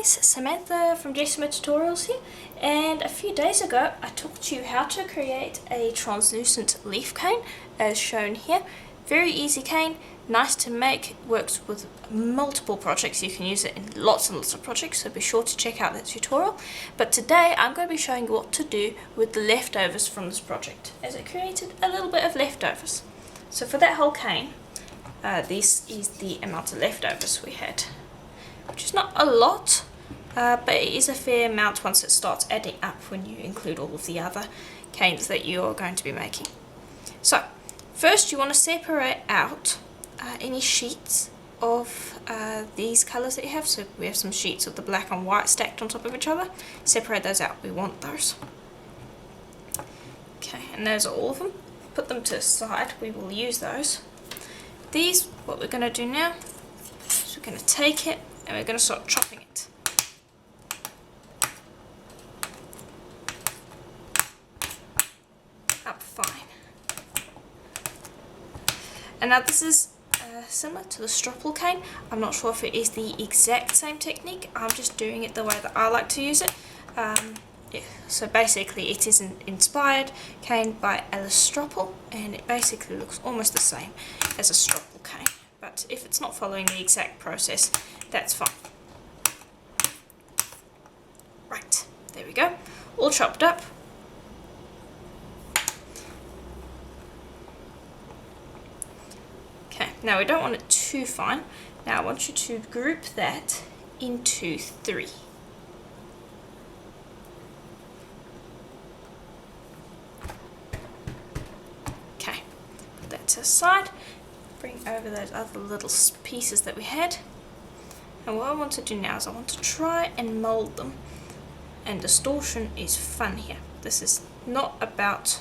guys, Samantha from Jessama Tutorials here, and a few days ago I taught you how to create a translucent leaf cane as shown here. Very easy cane, nice to make, works with multiple projects. You can use it in lots and lots of projects, so be sure to check out that tutorial. But today I'm going to be showing you what to do with the leftovers from this project, as it created a little bit of leftovers. So for that whole cane, this is the amount of leftovers we had, which is not a lot, but it is a fair amount once it starts adding up when you include all of the other canes that you're going to be making. So first you want to separate out any sheets of these colours that you have. So we have some sheets of the black and white stacked on top of each other. Separate those out, we want those. Okay, and those are all of them. Put them to the side, we will use those. These, what we're going to do now is we're going to take it and we're going to start chopping it. Up fine. And now this is similar to the Stroppel cane. I'm not sure if it is the exact same technique. I'm just doing it the way that I like to use it. Yeah. So basically it is an inspired cane by Stroppel, and it basically looks almost the same as a Stroppel cane. But if it's not following the exact process, that's fine. Right, there we go. All chopped up. Okay, now we don't want it too fine. Now I want you to group that into 3. Okay, put that to the side. Bring over those other little pieces that we had. And what I want to do now is I want to try and mold them. And distortion is fun here. This is not about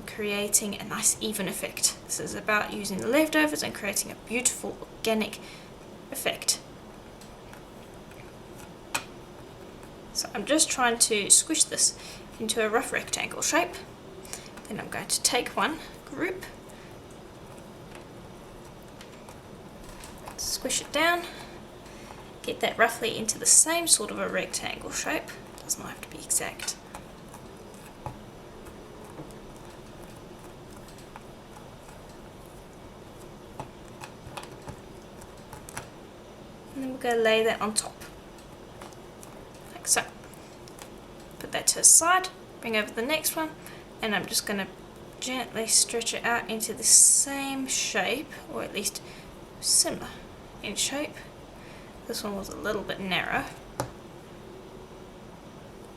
creating a nice even effect. This is about using the leftovers and creating a beautiful organic effect. So I'm just trying to squish this into a rough rectangle shape. Then I'm going to take one group, squish it down, get that roughly into the same sort of a rectangle shape. Does not have to be exact. And then we're going to lay that on top, like so. Put that to the side, bring over the next one, and I'm just going to gently stretch it out into the same shape, or at least similar in shape. This one was a little bit narrow.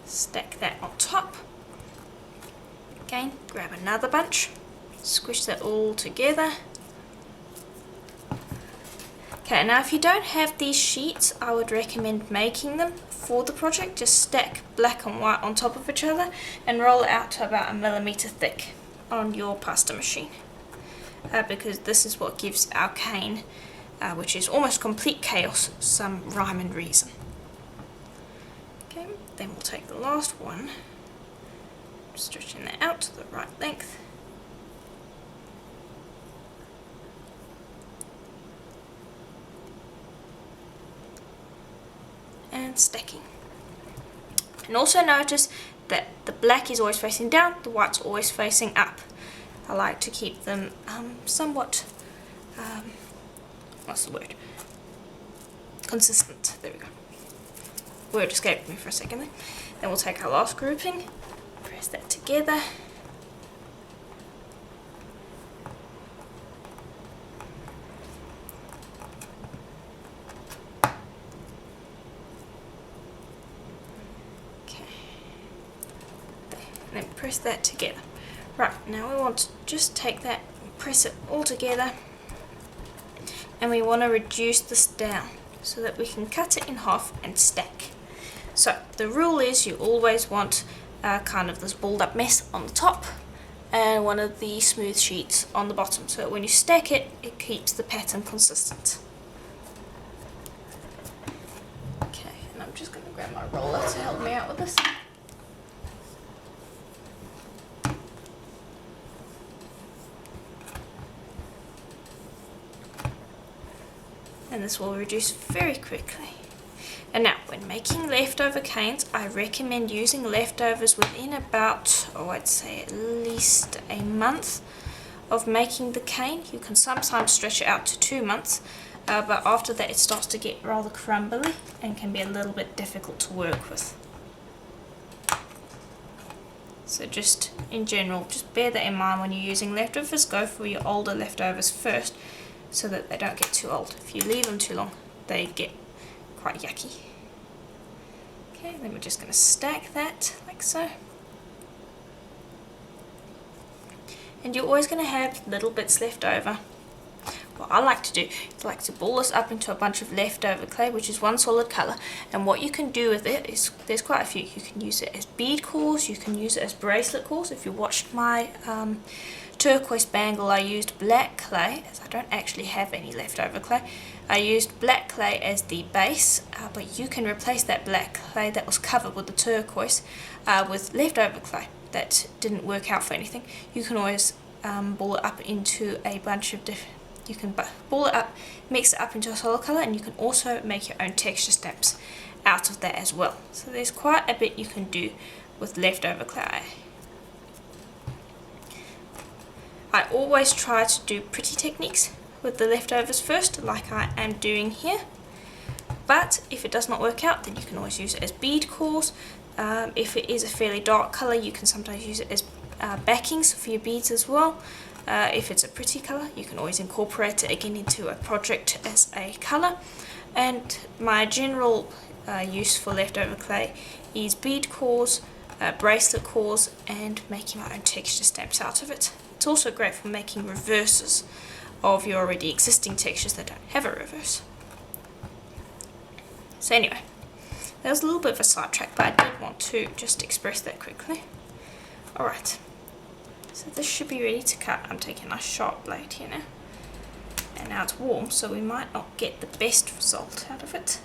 Stack that on top. Again, grab another bunch, squish that all together. Okay, now if you don't have these sheets, I would recommend making them for the project. Just stack black and white on top of each other and roll it out to about 1 millimeter thick on your pasta machine. Because this is what gives our cane, which is almost complete chaos, some rhyme and reason. Okay, then we'll take the last one, stretching that out to the right length. And stacking. And also notice that the black is always facing down, the white's always facing up. I like to keep them somewhat, what's the word? Consistent. There we go. Word escaped me for a second there. Then we'll take our last grouping, press that together. Okay. There. And then press that together. Right, now we want to just take that and press it all together. And we want to reduce this down so that we can cut it in half and stack. So the rule is you always want kind of this balled up mess on the top and one of the smooth sheets on the bottom, so that when you stack it, it keeps the pattern consistent. Okay, and I'm just going to grab my roller to help me out with this. And this will reduce very quickly. And now, when making leftover canes, I recommend using leftovers within about, I'd say at least a month of making the cane. You can sometimes stretch it out to 2 months, but after that it starts to get rather crumbly and can be a little bit difficult to work with. So just in general, just bear that in mind when you're using leftovers. Go for your older leftovers first so that they don't get too old. If you leave them too long, they get quite yucky. Okay, then we're just going to stack that like so. And you're always going to have little bits left over. What I like to do is I like to ball this up into a bunch of leftover clay, which is one solid colour. And what you can do with it is, there's quite a few. You can use it as bead cores, you can use it as bracelet cores. If you watched my turquoise bangle, I used black clay, as I don't actually have any leftover clay. I used black clay as the base, but you can replace that black clay that was covered with the turquoise with leftover clay that didn't work out for anything. You can always ball it up into a bunch of different, you can ball it up, mix it up into a solid colour, and you can also make your own texture stamps out of that as well. So there's quite a bit you can do with leftover clay. I always try to do pretty techniques with the leftovers first, like I am doing here. But if it does not work out, then you can always use it as bead cores. If it is a fairly dark colour, you can sometimes use it as backings for your beads as well. If it's a pretty colour, you can always incorporate it again into a project as a colour. And my general use for leftover clay is bead cores, bracelet cores, and making my own texture stamps out of it. It's also great for making reverses of your already existing textures that don't have a reverse. So anyway, that was a little bit of a sidetrack, but I did want to just express that quickly. Alright, so this should be ready to cut. I'm taking a sharp blade here now. And now it's warm, so we might not get the best result out of it.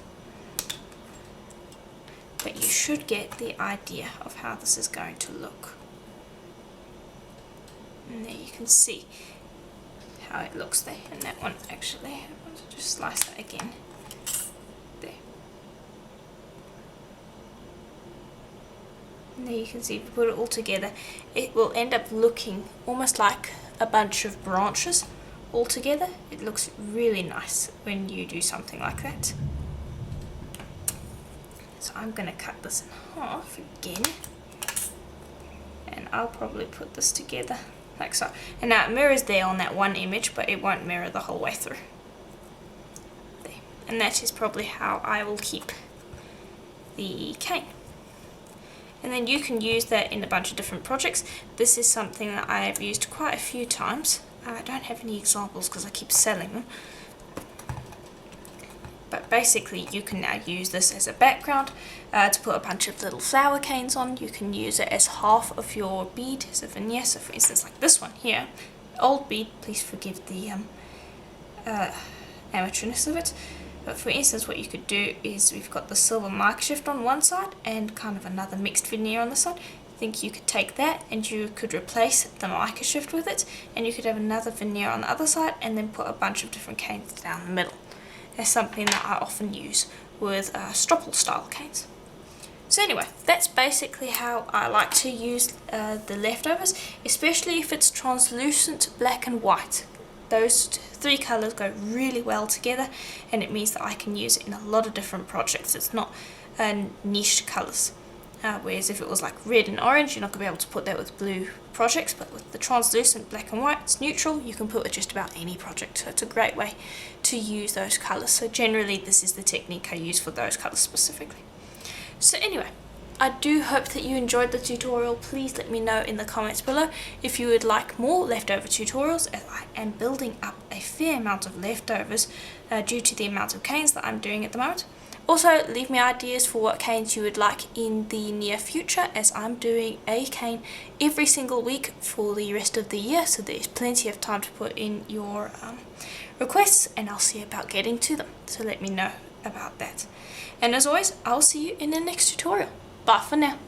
But you should get the idea of how this is going to look. And there you can see how it looks there. And that one actually, I want to just slice that again. There. And there you can see, if you put it all together, it will end up looking almost like a bunch of branches all together. It looks really nice when you do something like that. So I'm going to cut this in half again. And I'll probably put this together like so. And now it mirrors there on that one image, but it won't mirror the whole way through. There. And that is probably how I will keep the cane. And then you can use that in a bunch of different projects. This is something that I have used quite a few times. I don't have any examples because I keep selling them. But basically you can now use this as a background to put a bunch of little flower canes on. You can use it as half of your bead as a veneer. So for instance, like this one here, old bead, please forgive the amateurness of it. But for instance, what you could do is, we've got the silver mica shift on one side and kind of another mixed veneer on the side. I think you could take that and you could replace the mica shift with it, and you could have another veneer on the other side and then put a bunch of different canes down the middle. That's something that I often use with Stroppel style canes. So anyway, that's basically how I like to use the leftovers, especially if it's translucent black and white. Those three colours go really well together, and it means that I can use it in a lot of different projects. It's not niche colours. Whereas if it was like red and orange, you're not going to be able to put that with blue projects, but with the translucent black and white, it's neutral, you can put it with just about any project. So it's a great way to use those colours. So generally this is the technique I use for those colours specifically. So anyway, I do hope that you enjoyed the tutorial. Please let me know in the comments below if you would like more leftover tutorials, as I am building up a fair amount of leftovers due to the amount of canes that I'm doing at the moment. Also, leave me ideas for what canes you would like in the near future, as I'm doing a cane every single week for the rest of the year, so there's plenty of time to put in your requests, and I'll see about getting to them. So let me know about that. And as always, I'll see you in the next tutorial. Bye for now.